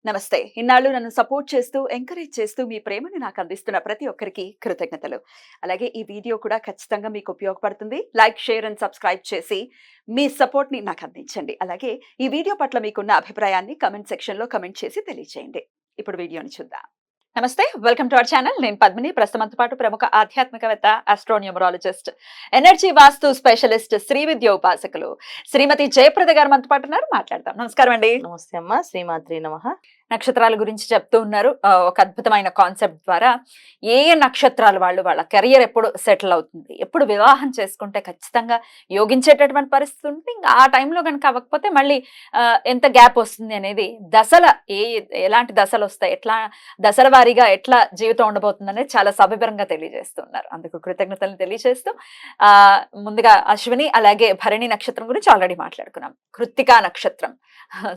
నమస్తే. ఇన్నాళ్ళు నన్ను సపోర్ట్ చేస్తూ, ఎంకరేజ్ చేస్తూ మీ ప్రేమని నాకు అందిస్తున్న ప్రతి ఒక్కరికి కృతజ్ఞతలు. అలాగే ఈ వీడియో కూడా ఖచ్చితంగా మీకు ఉపయోగపడుతుంది. లైక్, షేర్ అండ్ సబ్స్క్రైబ్ చేసి మీ సపోర్ట్‌ని నాకు అందించండి. అలాగే ఈ వీడియో పట్ల మీకున్న అభిప్రాయాన్ని కామెంట్ సెక్షన్‌లో కామెంట్ చేసి తెలియజేయండి. ఇప్పుడు వీడియోని చూద్దాం. నమస్తే. Welcome to our channel. నేను పద్మిని. ప్రస్తుతంతో పాటు ప్రముఖ ఆధ్యాత్మికవేత్త, ఆస్ట్రోన్యూమరాలజిస్ట్, ఎనర్జీ వాస్తు స్పెషలిస్ట్, శ్రీ విద్య ఉపాసకులు శ్రీమతి జయప్రద గారు మనతో పాటు ఉన్నారు. మాట్లాడదాం. నమస్కారం అండి. నమస్తే అమ్మ. శ్రీమాత్రి నమః. నక్షత్రాల గురించి చెప్తూ ఉన్నారు. ఒక అద్భుతమైన కాన్సెప్ట్ ద్వారా ఏ ఏ నక్షత్రాలు వాళ్ళ కెరియర్ ఎప్పుడు సెటిల్ అవుతుంది, ఎప్పుడు వివాహం చేసుకుంటే ఖచ్చితంగా యోగించేటటువంటి పరిస్థితి ఉంటుంది. ఇంకా ఆ టైంలో కనుక అవ్వకపోతే మళ్ళీ ఎంత గ్యాప్ వస్తుంది అనేది ఎలాంటి దశలు వస్తాయి, ఎట్లా దశల వారీగా ఎట్లా జీవితం ఉండబోతుంది అనేది చాలా సవివరంగా తెలియజేస్తున్నారు. అందుకు కృతజ్ఞతలు తెలియజేస్తూ ముందుగా అశ్విని అలాగే భరణి నక్షత్రం గురించి ఆల్రెడీ మాట్లాడుకున్నాం. కృత్తికా నక్షత్రం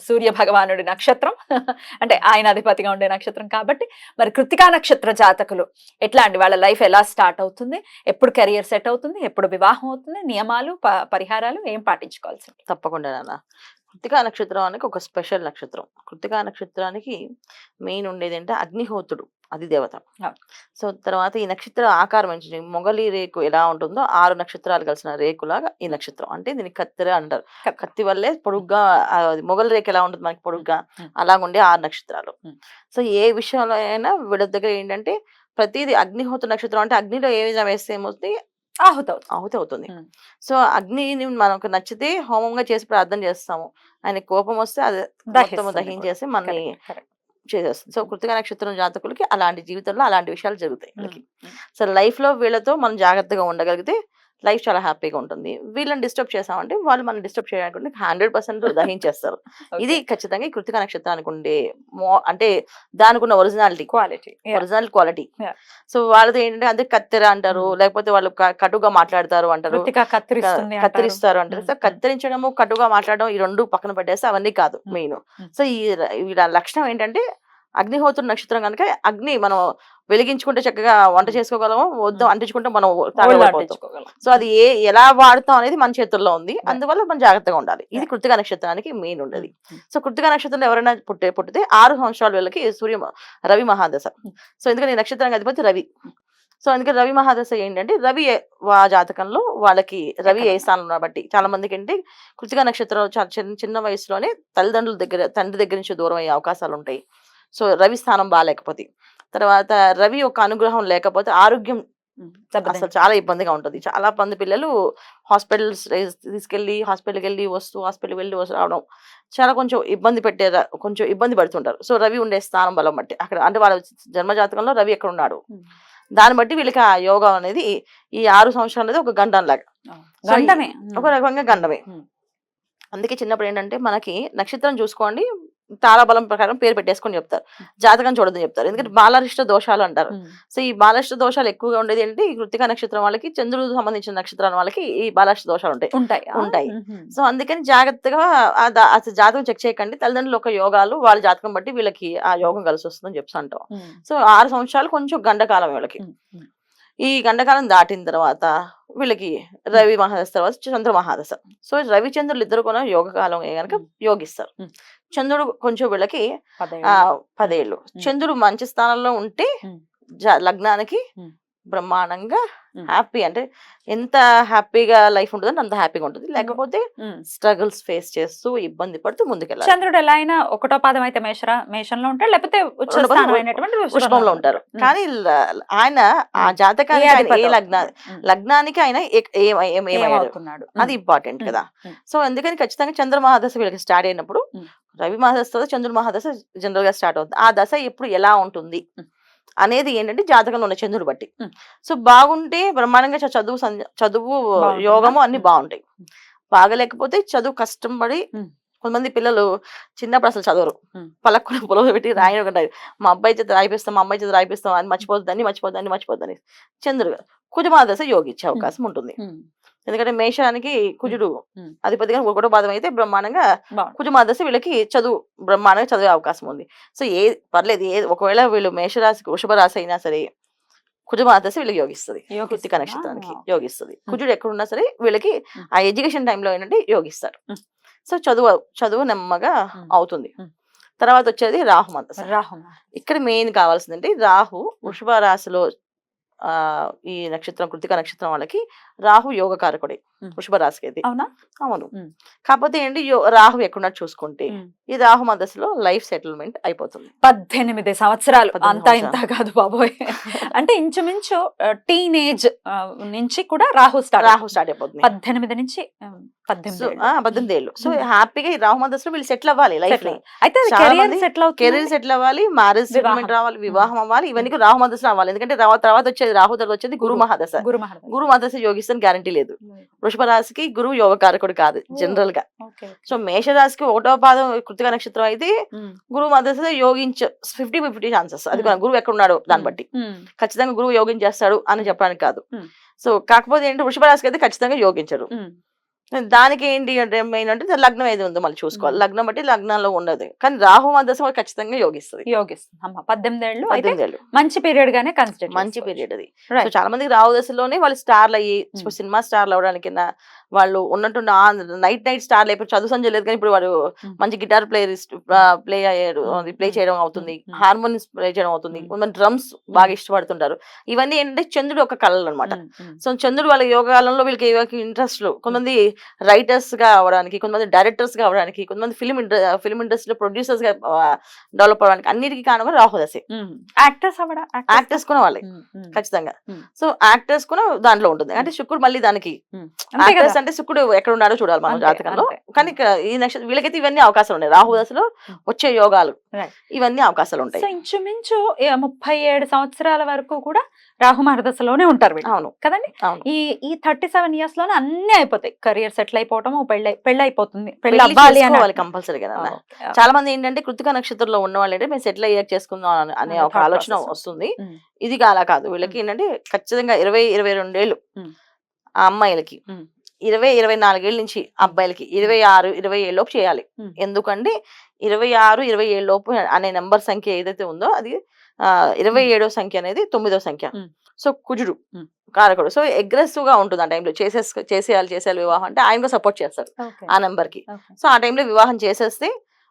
సూర్య భగవానుడి నక్షత్రం, అంటే ఆయన అధిపతిగా ఉండే నక్షత్రం కాబట్టి మరి కృత్తికా నక్షత్ర జాతకులు ఎట్లా అండి, వాళ్ళ లైఫ్ ఎలా స్టార్ట్ అవుతుంది, ఎప్పుడు కెరియర్ సెట్ అవుతుంది, ఎప్పుడు వివాహం అవుతుంది, నియమాలు పరిహారాలు ఏం పాటించుకోవాల్సి ఉంటుంది? తప్పకుండా నాన్న. కృత్తికా నక్షత్రానికి ఒక స్పెషల్ నక్షత్రం. కృత్తికా నక్షత్రానికి మెయిన్ ఉండేది అంటే అగ్నిహోత్రుడు, అది దేవత. సో తర్వాత ఈ నక్షత్ర ఆకారం ఏంటి, మొగలి రేకు ఎలా ఉంటుందో 6 నక్షత్రాలు కలిసిన రేకులాగా ఈ నక్షత్రం. అంటే దీన్ని కత్తెర అంటారు. కత్తి వల్లే పొడుగ్గా మొగలి రేకు ఎలా ఉంటుంది మనకి పొడుగ్గా, అలాగుండే 6 నక్షత్రాలు. సో ఏ విషయంలో అయినా వీళ్ళ దగ్గర ఏంటంటే ప్రతిదీ అగ్నిహోత్ర నక్షత్రం అంటే అగ్నిలో ఏ విధంగా వేస్తే ఏమవుతుంది, ఆహుతి అవుతుంది. సో అగ్నిని మనకు నచ్చితే హోమంగా చేసి ప్రార్థన చేస్తాము, ఆయన కోపం వస్తే అది మొత్తం దహించేసి మనని చేసేస్తుంది. సో కృత్తికా నక్షత్రం జాతకులకి అలాంటి జీవితంలో అలాంటి విషయాలు జరుగుతాయి వీళ్ళకి. సో లైఫ్ లో వీళ్ళతో మనం జాగ్రత్తగా ఉండగలిగితే లైఫ్ చాలా హ్యాపీగా ఉంటుంది. వీళ్ళని డిస్టర్బ్ చేసామంటే వాళ్ళు మనం డిస్టర్బ్ చేయడానికి 100% దహించేస్తారు. ఇది ఖచ్చితంగా ఈ కృత్తికా నక్షత్రానికి ఉండే అంటే దానికి ఉన్న ఒరిజినాలిటీ క్వాలిటీ. సో వాళ్ళది ఏంటంటే అదే కత్తెర అంటారు, లేకపోతే వాళ్ళు కటుగా మాట్లాడతారు అంటారు, కత్తిరిస్తారు అంటారు. సో కత్తిరించడము, కటుగా మాట్లాడడం ఈ రెండు పక్కన పెట్టేస్తే అవన్నీ కాదు మెయిన్. సో వీళ్ళ లక్షణం ఏంటంటే అగ్నిహోత్రుడు నక్షత్రం కనుక అగ్ని మనం వెలిగించుకుంటే చక్కగా వంట చేసుకోగలము, వద్దు అంటించుకుంటే మనం తాగలిపోతాం. సో అది ఎలా వాడతాం అనేది మన చేతుల్లో ఉంది. అందువల్ల మనం జాగ్రత్తగా ఉండాలి. ఇది కృత్తికా నక్షత్రానికి మెయిన్ ఉండేది. సో కృత్తికా నక్షత్రంలో ఎవరైనా పుట్టితే 6 సంవత్సరాల వీళ్ళకి రవి మహాదశ. సో ఎందుకంటే ఈ నక్షత్రానికి అధిపతి రవి. సో అందుకని రవి మహాదశ ఏంటంటే రవి జాతకంలో వాళ్ళకి రవి ఏ స్థానం బట్టి చాలా మందికి ఏంటి కృత్తికా నక్షత్రంలో చాలా చిన్న వయసులోనే తండ్రి దగ్గర నుంచి దూరం అయ్యే అవకాశాలు ఉంటాయి. సో రవి స్థానం బాగాలేకపోతే, తర్వాత రవి ఒక అనుగ్రహం లేకపోతే ఆరోగ్యం అసలు చాలా ఇబ్బందిగా ఉంటుంది. చాలా మంది పిల్లలు హాస్పిటల్కి వెళ్ళి రావడం చాలా కొంచెం ఇబ్బంది పడుతుంటారు. సో రవి ఉండే స్థానం బలం బట్టి అక్కడ అంటే వాళ్ళ జన్మజాతకంలో రవి ఎక్కడ ఉన్నాడు దాన్ని బట్టి వీళ్ళకి ఆ యోగం అనేది ఈ 6 సంవత్సరాలు అనేది ఒక గండం లాగా, ఒక రకంగా గండమే. అందుకే చిన్నప్పుడు ఏంటంటే మనకి నక్షత్రం చూసుకోండి, తారాబలం ప్రకారం పేరు పెట్టేసుకొని చెప్తారు, జాతకం చూడదని చెప్తారు. ఎందుకంటే బాలరిష్ట దోషాలు అంటారు. సో ఈ బాలరిష్ట దోషాలు ఎక్కువగా ఉండేది ఏంటి, ఈ కృత్తికా నక్షత్రం వాళ్ళకి, చంద్రుడికి సంబంధించిన నక్షత్రాల వాళ్ళకి ఈ బాలరిష్ట దోషాలు ఉంటాయి. సో అందుకని జాగ్రత్తగా అసలు జాతకం చెక్ చేయకండి. తల్లిదండ్రులు ఒక యోగాలు వాళ్ళ జాతకం బట్టి వీళ్ళకి ఆ యోగం కలిసి వస్తుందని చెప్తా అంటాం. సో 6 సంవత్సరాలు కొంచెం గండకాలం వీళ్ళకి. ఈ గండకాలం దాటిన తర్వాత వీళ్ళకి రవి మహాదశ తర్వాత చంద్ర మహాదశ. సో రవిచంద్రులు ఇద్దరు కూడా యోగకాలం కనుక యోగిస్తారు. చంద్రుడు కొంచెం వీళ్ళకి 10 ఏళ్ళు. చంద్రుడు మంచి స్థానంలో ఉంటే లగ్నానికి బ్రహ్మాండంగా హ్యాపీ, అంటే ఎంత హ్యాపీగా లైఫ్ ఉంటుందని అంత హ్యాపీగా ఉంటుంది. లేకపోతే స్ట్రగుల్స్ ఫేస్ చేస్తూ ఇబ్బంది పడుతూ ముందుకెళ్ళాలి. చంద్రుడు ఎలా అయినా ఒకటో పాదం అయితే మేషంలో ఉంటాడు, లేకపోతే వృషభంలో ఉంటారు. కానీ ఆయన ఆ జాతకానికి లగ్నానికి ఆయన ఏమవుతున్నాడు అది ఇంపార్టెంట్ కదా. సో అందుకని ఖచ్చితంగా చంద్ర మహాదశ వీళ్ళకి స్టార్ట్ అయినప్పుడు రవి మహాదశ చంద్రుడి మహాదశ జనరల్ గా స్టార్ట్ అవుతుంది. ఆ దశ ఎప్పుడు ఎలా ఉంటుంది అనేది ఏంటంటే జాతకంలో ఉన్న చంద్రుడు బట్టి. సో బాగుంటే బ్రహ్మాండంగా చదువు యోగము అన్ని బాగుంటాయి. బాగలేకపోతే చదువు కష్టం పడి, కొంతమంది పిల్లలు చిన్నప్పుడు అసలు చదవరు, పలక్కున పొలవ పెట్టి రాయడం, మా అబ్బాయి చేత రాయిపిస్తాం అని మర్చిపోద్దని చంద్రుడు కుజమాదశ యోగిచ్చే అవకాశం ఉంటుంది. ఎందుకంటే మేషానికి కుజుడు అధిపతిగా ఒకటో పాదం అయితే బ్రహ్మాండంగా కుజమాదశ వీళ్ళకి బ్రహ్మాండంగా చదివే అవకాశం ఉంది. సో పర్లేదు, ఒకవేళ వీళ్ళు మేషరాశికి వృషభ రాశి అయినా సరే కుజమాదశ వీళ్ళకి యోగిస్తుంది, కృత్తికా నక్షత్రానికి యోగిస్తుంది. కుజుడు ఎక్కడున్నా సరే వీళ్ళకి ఆ ఎడ్యుకేషన్ టైంలో ఏంటంటే యోగిస్తారు. సో చదువు నెమ్మగా అవుతుంది. తర్వాత వచ్చేది రాహు మహాదశ. రాహు ఇక్కడ మెయిన్ కావాల్సిందంటే రాహు వృషభ రాశిలో ఈ నక్షత్రం కృతిక నక్షత్రం వాళ్ళకి రాహు యోగకారకుడే వృషభ రాశికి అయితే. అవునా? అవును. కాకపోతే ఏంటి రాహు ఎక్కడ చూసుకుంటే ఈ రాహు మధ్యలో లైఫ్ సెటిల్మెంట్ అయిపోతుంది. 18 సంవత్సరాలు, 18 అంతా ఇంత కాదు బాబోయ్. అంటే ఇంచుమించు టీనేజ్ నుంచి కూడా రాహు స్టార్ట్ అయిపోతుంది. 18 నుంచి 18 ఏళ్ళు. సో హ్యాపీగా ఈ రాహు మధ్యలో వీళ్ళు సెటిల్ అవ్వాలి లైఫ్ లో. అయితే కెరీర్ సెటిల్ అవ్వాలి, మ్యారేజ్ సెటిల్మెంట్ రావాలి, వివాహం అవ్వాలి, ఇవన్నీ రాహు మధ్యలో అవ్వాలి. ఎందుకంటే తర్వాత వచ్చేది రాహు తర్వాత వచ్చేది గురు మహాదశ. గురు మహాదశ యోగిస్తాను గ్యారంటీ లేదు. వృషభ రాశికి గురువు యోగకారకుడు కాదు జనరల్ గా. సో మేషరాశికి 1వ పాదం కృతిక నక్షత్రం అయితే గురువు మధ్య యోగించ 50-50 ఛాన్సెస్. అది గురువు ఎక్కడ ఉన్నాడో దాన్ని బట్టి ఖచ్చితంగా గురువు యోగించేస్తాడు అని చెప్పడానికి కాదు. సో కాకపోతే ఏంటి వృషభ రాశికి అయితే ఖచ్చితంగా యోగించరు. దానికి ఏంటి అంటే మెయిన్ అంటే లగ్నం ఏది ఉందో మళ్ళీ చూసుకోవాలి. లగ్నం బట్టి లగ్నంలో ఉండదు. కానీ రాహు మధ్య ఖచ్చితంగా యోగిస్తుంది. 18 ఏళ్ళు మంచి పీరియడ్ గానే కన్సిడర్, మంచి పీరియడ్ అది. సో చాలా మందికి రాహు దశలోనే వాళ్ళు స్టార్లు అయ్యి సినిమా స్టార్లు అవడానికి వాళ్ళు ఉన్నట్టు నైట్ స్టార్లు అయిపోయి చదువు సంజయ్ లేదు కానీ ఇప్పుడు వాడు మంచి గిటార్ ప్లే అయ్యారు, ప్లే చేయడం అవుతుంది, హార్మోనియన్స్ ప్లే చేయడం అవుతుంది, కొంతమంది డ్రమ్స్ బాగా ఇష్టపడుతుంటారు. ఇవన్నీ ఏంటంటే చంద్రుడు ఒక కళలు అనమాట. సో చంద్రుడు వాళ్ళ యోగాలంలో వీళ్ళకి ఇంట్రెస్ట్. కొంతమంది రైటర్స్ గా అవడానికి, కొంతమంది డైరెక్టర్స్ గా అవడానికి, కొంతమంది ఫిల్మ్ ఇండస్ట్రీలో ప్రొడ్యూసర్స్ గా డెవలప్ అవడానికి అన్నిటికీ కారణం రాహు దశ. యాక్టర్స్ కూడా వాళ్ళే ఖచ్చితంగా. సో యాక్టర్స్ కూడా దాంట్లో ఉంటుంది. అంటే శుక్రుడు మళ్ళీ దానికి యాక్టర్స్ అంటే శుక్రుడు ఎక్కడ ఉన్నాడో చూడాలి మనం జాతకంలో. కానీ ఈ నక్షత్రం వీళ్ళకైతే ఇవన్నీ అవకాశాలు ఉన్నాయి. రాహు దశలో వచ్చే యోగాలు ఇవన్నీ అవకాశాలు ఉంటాయి. ఇంచుమించు 37 సంవత్సరాల వరకు కూడా రాహు మహాదశలోనే ఉంటారు. అవును కదండి. ఈ 37 ఇయర్స్ లోనే అన్ని అయిపోతాయి. కెరియర్ సెటిల్ అయిపోవటం, పెళ్లి అయిపోతుంది, పెళ్లి అవ్వాలి అని కంపల్సరీగా. చాలా మంది ఏంటంటే కృతిక నక్షత్రంలో ఉన్న వాళ్ళు అంటే మేము సెటిల్ అయ్యాక చేసుకుందాం అనే ఒక ఆలోచన వస్తుంది. ఇది అలా కాదు. వీళ్ళకి ఏంటంటే ఖచ్చితంగా 20-22 ఏళ్ళు ఆ అమ్మాయిలకి, 20-24 ఏళ్ళ నుంచి అబ్బాయిలకి 26-27 లోపు చేయాలి. ఎందుకంటే 26-27 లోపు అనే నెంబర్ సంఖ్య ఏదైతే ఉందో అది 27వ సంఖ్య అనేది 9వ సంఖ్య. సో కుజుడు కారకుడు. సో అగ్రెసివ్ గా ఉంటుంది ఆ టైంలో. చేసేయాలి వివాహం అంటే ఆయన సపోర్ట్ చేస్తారు ఆ నెంబర్ కి. సో ఆ టైంలో వివాహం చేసేస్తే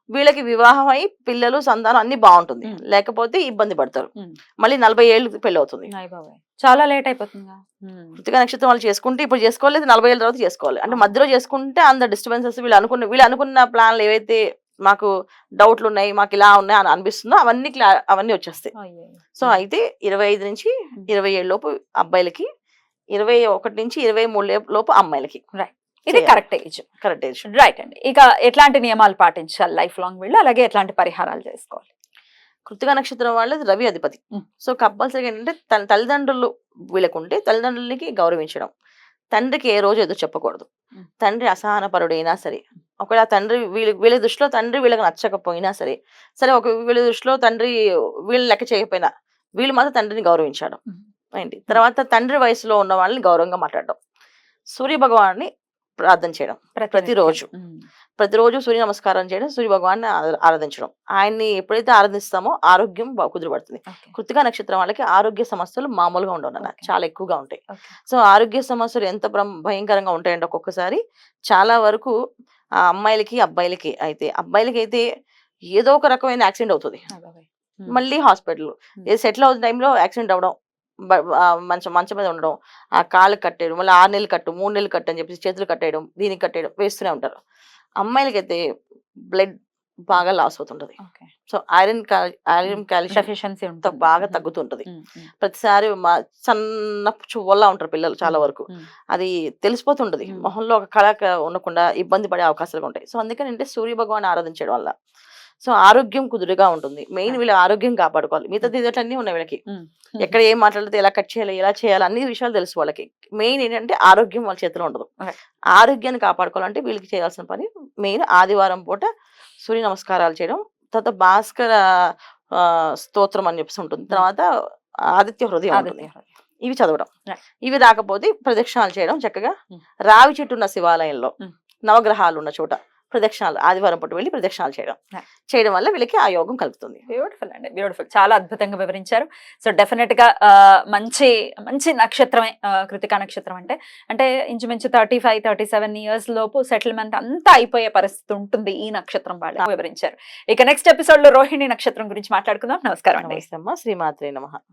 వీళ్ళకి వివాహం అయి పిల్లలు సంతానం అన్ని బాగుంటుంది. లేకపోతే ఇబ్బంది పడతారు. మళ్ళీ 40 ఏళ్ళు పెళ్లి అవుతుంది. చాలా లేట్ అయిపోతుంది. కృతిక నక్షత్రం వాళ్ళు చేసుకుంటే ఇప్పుడు చేసుకోలేదు, 40 ఏళ్ళ తర్వాత చేసుకోవాలి. అంటే మధ్యలో చేసుకుంటే అంత డిస్టర్బెన్సెస్ వీళ్ళు అనుకున్న ప్లాన్లు ఏవైతే మాకు డౌట్లు ఉన్నాయి, మాకు ఇలా ఉన్నాయి అని అనిపిస్తుందో అవన్నీ వచ్చేస్తాయి. సో అయితే 25 నుంచి 27 లోపు అబ్బాయిలకి, 21 నుంచి 23 లోపు అమ్మాయిలకి. ఇది కరెక్ట్ ఏజ్. రైట్ అండి. ఇక ఎట్లాంటి నియమాలు పాటించాలి లైఫ్ లాంగ్ వీళ్ళు, అలాగే ఎట్లాంటి పరిహారాలు చేసుకోవాలి? కృతిక నక్షత్రం వాళ్ళది రవి అధిపతి. సో కంపల్సరీగా ఏంటంటే తల్లిదండ్రులు వీళ్ళకుంటే తల్లిదండ్రులకి గౌరవించడం, తండ్రికి ఏ రోజు ఏదో చెప్పకూడదు. తండ్రి అసహనపరుడైనా సరే, ఒకవేళ తండ్రి వీళ్ళ దృష్టిలో తండ్రి వీళ్ళకి నచ్చకపోయినా సరే, ఒక వీళ్ళ దృష్టిలో తండ్రి వీళ్ళు లెక్క చేయకపోయినా వీళ్ళు మాత్రం తండ్రిని గౌరవించడం ఏంటి. తర్వాత తండ్రి వయసులో ఉన్న వాళ్ళని గౌరవంగా మాట్లాడడం, సూర్య భగవాన్ని ప్రార్థన చేయడం, ప్రతిరోజు సూర్య నమస్కారం చేయడం, సూర్య భగవాన్ని ఆరాధించడం. ఆయన్ని ఎప్పుడైతే ఆరాధిస్తామో ఆరోగ్యం కుదురుపడుతుంది. కృతిక నక్షత్రం వాళ్ళకి ఆరోగ్య సమస్యలు మామూలుగా ఉండవు, చాలా ఎక్కువగా ఉంటాయి. సో ఆరోగ్య సమస్యలు ఎంత భయంకరంగా ఉంటాయంటే ఒక్కొక్కసారి చాలా వరకు ఆ అమ్మాయిలకి అబ్బాయిలకి అయితే ఏదో ఒక రకమైన యాక్సిడెంట్ అవుతుంది. మళ్ళీ హాస్పిటల్ సెటిల్ అవుతున్న టైంలో యాక్సిడెంట్ అవడం, మంచం మీద ఉండడం, ఆ కాళ్ళు కట్టేయడం, మళ్ళీ 6 నెలలు కట్టు 3 నెలలు కట్టు అని చెప్పేసి చేతులు కట్టేయడం, దీనికి కట్టేయడం వేస్తూనే ఉంటారు. అమ్మాయిలకైతే బ్లడ్ బాగా లాస్ అవుతుంటది. సో ఐరన్ కాల్షియం బాగా తగ్గుతుంటది. ప్రతిసారి సన్న చువ్వల్లా ఉంటారు పిల్లలు చాలా వరకు. అది తెలిసిపోతుంటది. మొహంలో ఒక కళ ఉండకుండా ఇబ్బంది పడే అవకాశాలు ఉంటాయి. సో అందుకని అంటే సూర్య భగవాన్ ఆరాధించడం వల్ల సో ఆరోగ్యం కుదురుగా ఉంటుంది. మెయిన్ వీళ్ళ ఆరోగ్యం కాపాడుకోవాలి. మిగతా దిదట్లన్నీ ఉన్నాయి వీళ్ళకి. ఎక్కడ ఏం మాట్లాడితే ఎలా కట్ చేయాలి, ఎలా చేయాలి అన్ని విషయాలు తెలుసు వాళ్ళకి. మెయిన్ ఏంటంటే ఆరోగ్యం వాళ్ళ చేతిలో ఉండదు. ఆరోగ్యాన్ని కాపాడుకోవాలంటే వీళ్ళకి చేయాల్సిన పని మెయిన్ ఆదివారం పూట సూర్య నమస్కారాలు చేయడం, తర్వాత భాస్కర స్తోత్రం అని చెప్పేసి ఉంటుంది, తర్వాత ఆదిత్య హృదయం ఉంటుంది, ఇవి చదవడం. ఇవి రాకపోతే ప్రదక్షిణాలు చేయడం, చక్కగా రావి చెట్టు ఉన్న శివాలయంలో, నవగ్రహాలు ఉన్న చోట ప్రదక్షిణాలు ఆదివారం పూట వెళ్ళి ప్రదక్షిణాలు చేయడం Yeah. చేయడం వల్ల వీళ్ళకి ఆ యోగం కలుగుతుంది. బ్యూటిఫుల్ అండి, బ్యూటిఫుల్. చాలా అద్భుతంగా వివరించారు. సో డెఫినెట్ గా మంచి మంచి నక్షత్రమే కృతికా నక్షత్రం అంటే. అంటే ఇంచుమించు 35-37 ఇయర్స్ లోపు సెటిల్మెంట్ అంతా అయిపోయే పరిస్థితి ఉంటుంది ఈ నక్షత్రం వాళ్ళు వివరించారు. ఇక నెక్స్ట్ ఎపిసోడ్ లో రోహిణి నక్షత్రం గురించి మాట్లాడుకుందాం. నమస్కారం అండి. నమస్తే అమ్మ, శ్రీమాత్రే నమః.